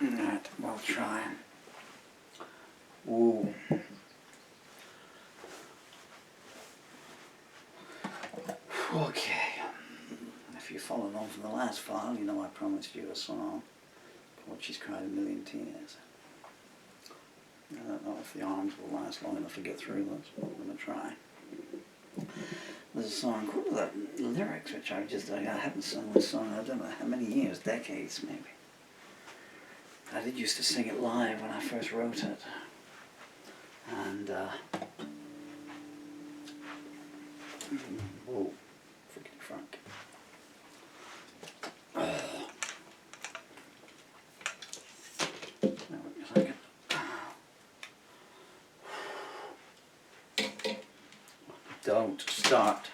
Alright, we'll try. Ooh. Okay. If you followed on from the last file, you know I promised you a song called She's Cried a Million Tears. I don't know if the arms will last long enough to get through this, but I'm going to try. There's a song called the lyrics, which I haven't sung this song, I don't know how many years, decades maybe. I did used to sing it live when I first wrote it. And, whoa, freaking Frank. Now, wait a second. Don't start.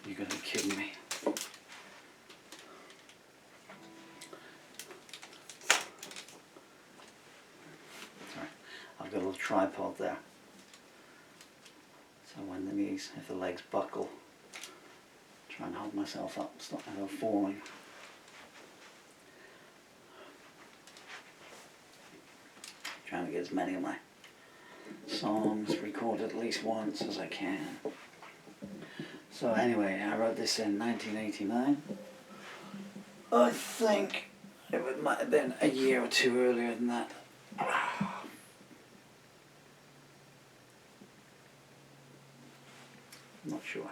You're gonna be kidding me. Sorry, I've got a little tripod there. So when the knees, if the legs buckle, try and hold myself up, stop me from falling. Trying to get as many of my songs recorded at least once as I can. So anyway, I wrote this in 1989. I think it might have been a year or two earlier than that. Not sure.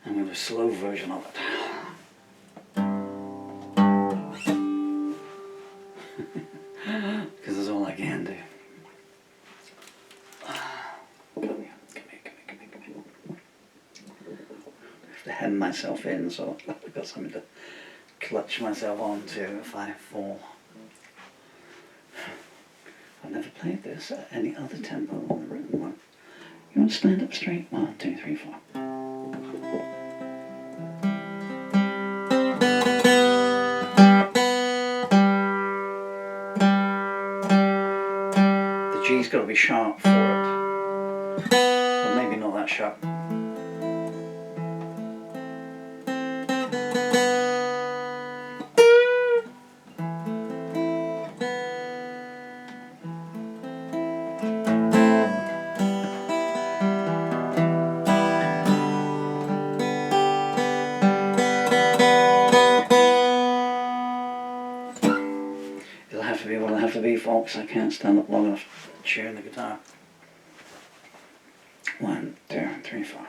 I'm going to do a slow version of it. Because that's all I can do. Come here. I have to hem myself in, so I've got something to clutch myself onto if I fall. I've never played this at any other tempo than the written one. You want to stand up straight? 1, 2, 3, 4. The G's got to be sharp for it, but maybe not that sharp. It'll have to be, folks. I can't stand up long enough chewing the guitar. 1, 2, 3, 4.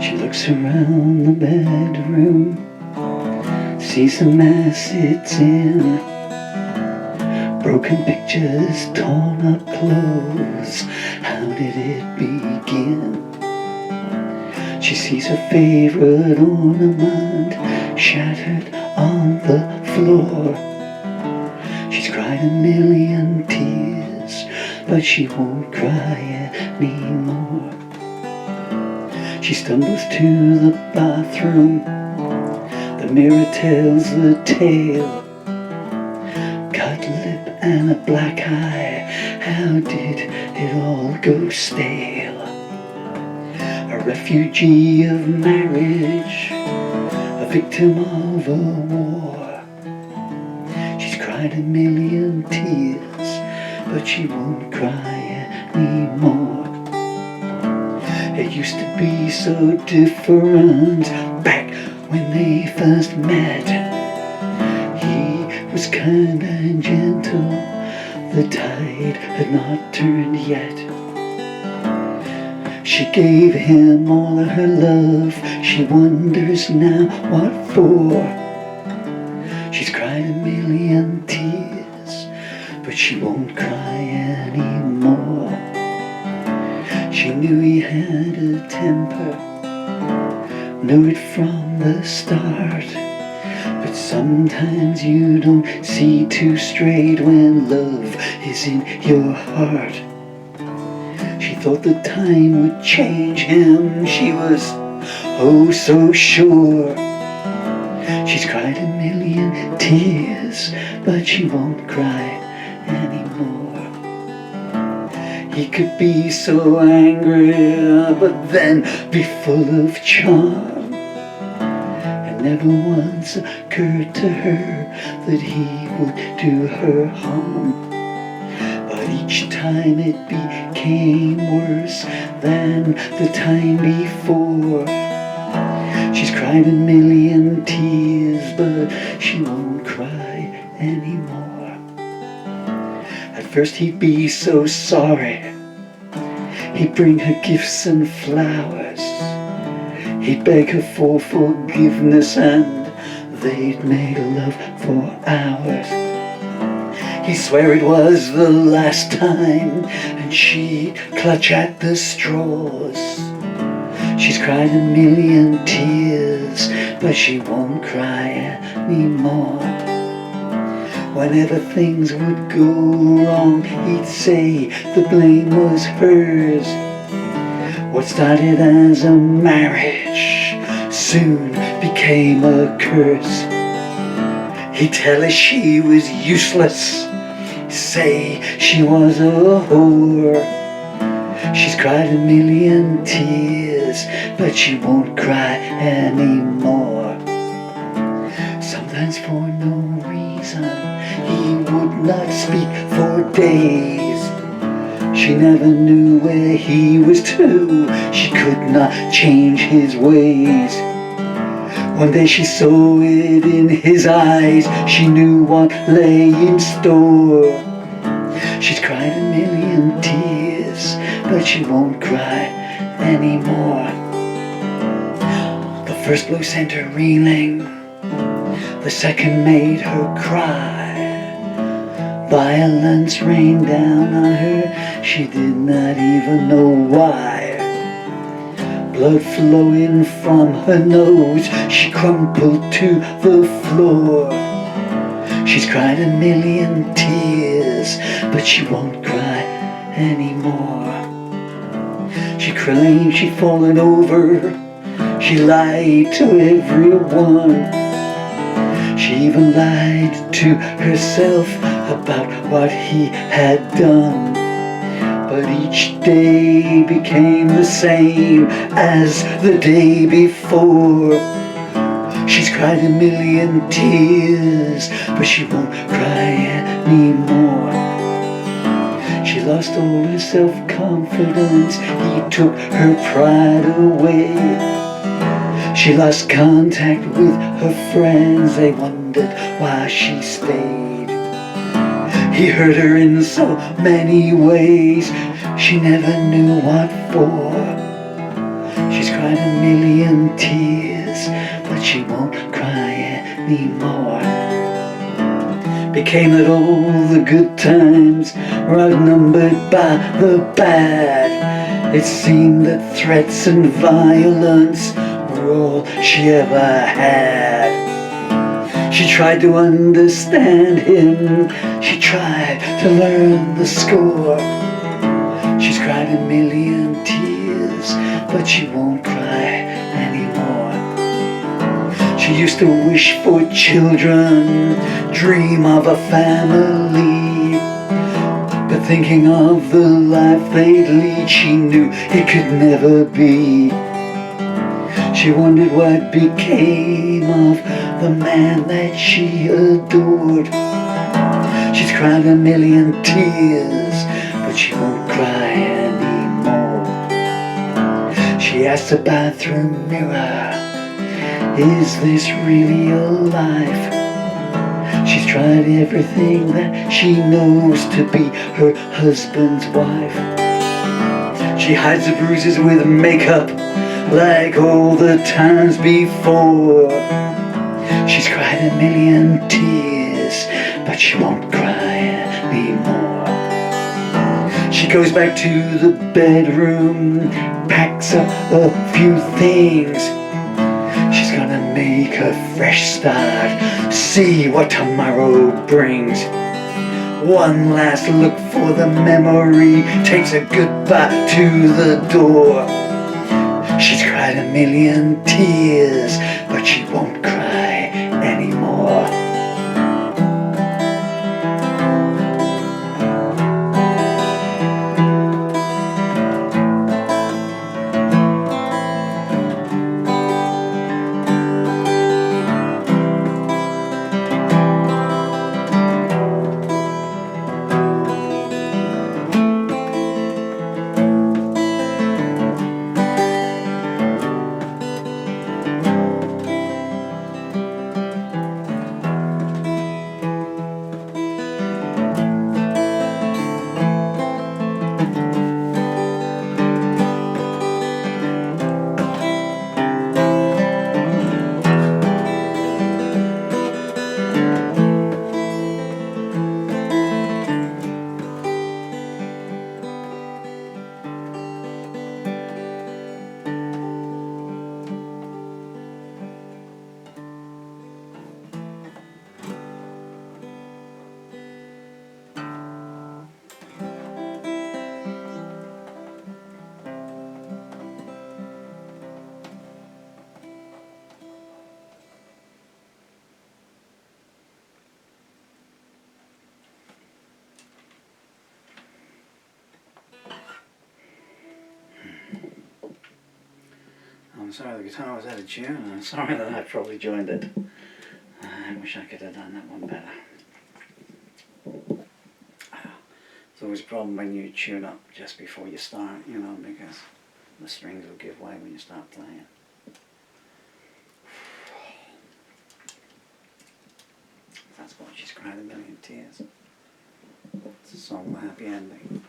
She looks around the bedroom, sees a mess it's in. Broken pictures, torn up clothes, how did it begin? She sees her favorite ornament shattered on the floor. She's cried a million tears, but she won't cry anymore. She stumbles to the bathroom, the mirror tells the tale. Cut lip and a black eye, how did it all go stale? A refugee of marriage, a victim of a war. She's cried a million tears, but she won't cry anymore. It used to be so different back when they first met. He was kind and gentle, the tide had not turned yet. She gave him all of her love, she wonders now what for. She's cried a million tears, but she won't cry anymore. She knew he had a temper, knew it from the start. But sometimes you don't see too straight when love is in your heart. She thought the time would change him, she was oh so sure. She's cried a million tears, but she won't cry anymore. He could be so angry, but then be full of charm. It never once occurred to her that he would do her harm. But each time it became worse than the time before. She's cried a million tears, but she won't cry anymore. At first he'd be so sorry, he'd bring her gifts and flowers. He'd beg her for forgiveness and they'd make love for hours. He'd swear it was the last time and she'd clutch at the straws. She's cried a million tears, but she won't cry anymore. Whenever things would go wrong, he'd say the blame was hers. What started as a marriage soon became a curse. He'd tell her she was useless, say she was a whore. She's cried a million tears, but she won't cry anymore. Sometimes for no reason, he would not speak for days. She never knew where he was to, she could not change his ways. One day she saw it in his eyes, she knew what lay in store. She's cried a million tears, but she won't cry anymore. The first blow sent her reeling, the second made her cry. Violence rained down on her, she did not even know why. Blood flowing from her nose, she crumpled to the floor. She's cried a million tears, but she won't cry anymore. She claimed she'd fallen over, she lied to everyone. She even lied to herself about what he had done. But each day became the same as the day before. She's cried a million tears, but she won't cry anymore. She lost all her self-confidence, he took her pride away. She lost contact with her friends, they wondered why she stayed. He hurt her in so many ways, she never knew what for. She's cried a million tears, but she won't cry anymore. Became that all the good times were outnumbered by the bad. It seemed that threats and violence were all she ever had. She tried to understand him, she tried to learn the score. She's cried a million tears, but she won't cry anymore. She used to wish for children, dream of a family. But thinking of the life they'd lead, she knew it could never be. She wondered what became of the man that she adored. She's cried a million tears, but she won't cry anymore. She asked the bathroom mirror, is this really a life? She's tried everything that she knows to be her husband's wife. She hides the bruises with makeup, like all the times before. She's cried a million tears, but she won't cry anymore. She goes back to the bedroom, packs up a few things. She's gonna make a fresh start, see what tomorrow brings. One last look for the memory, takes a goodbye to the door. She's cried a million tears, but she won't cry anymore. I'm sorry the guitar was out of tune, and I'm sorry that I probably joined it. I wish I could have done that one better. It's always a problem when you tune up just before you start, you know, because the strings will give way when you start playing. That's why she's cried a million tears. It's a song with a happy ending.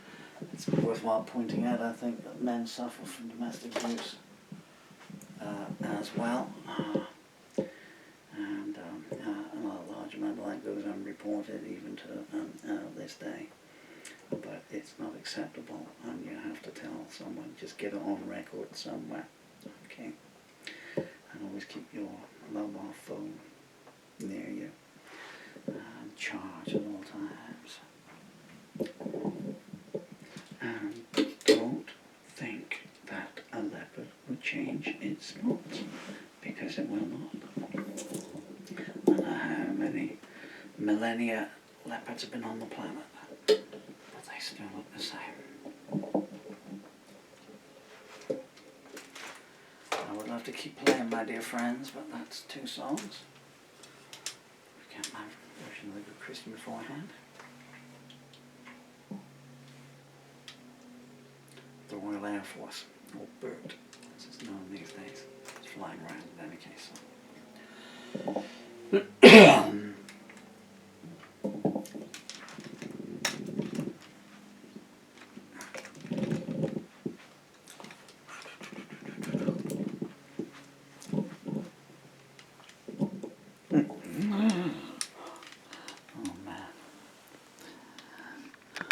It's worthwhile pointing out, I think, that men suffer from domestic abuse as well, and a large amount of that goes unreported even to this day. But it's not acceptable, and you have to tell someone, just get it on record somewhere, okay? And always keep your mobile phone near you, and charge at all times. And don't think that a leopard will change its spots, because it will not. I don't know how many millennia leopards have been on the planet, but they still look the same. I would love to keep playing, my dear friends, but that's 2 songs. We can't have a version of the Good Christian beforehand. The Royal Air Force, or BIRT, as it's known these days. It's flying around in any case. So.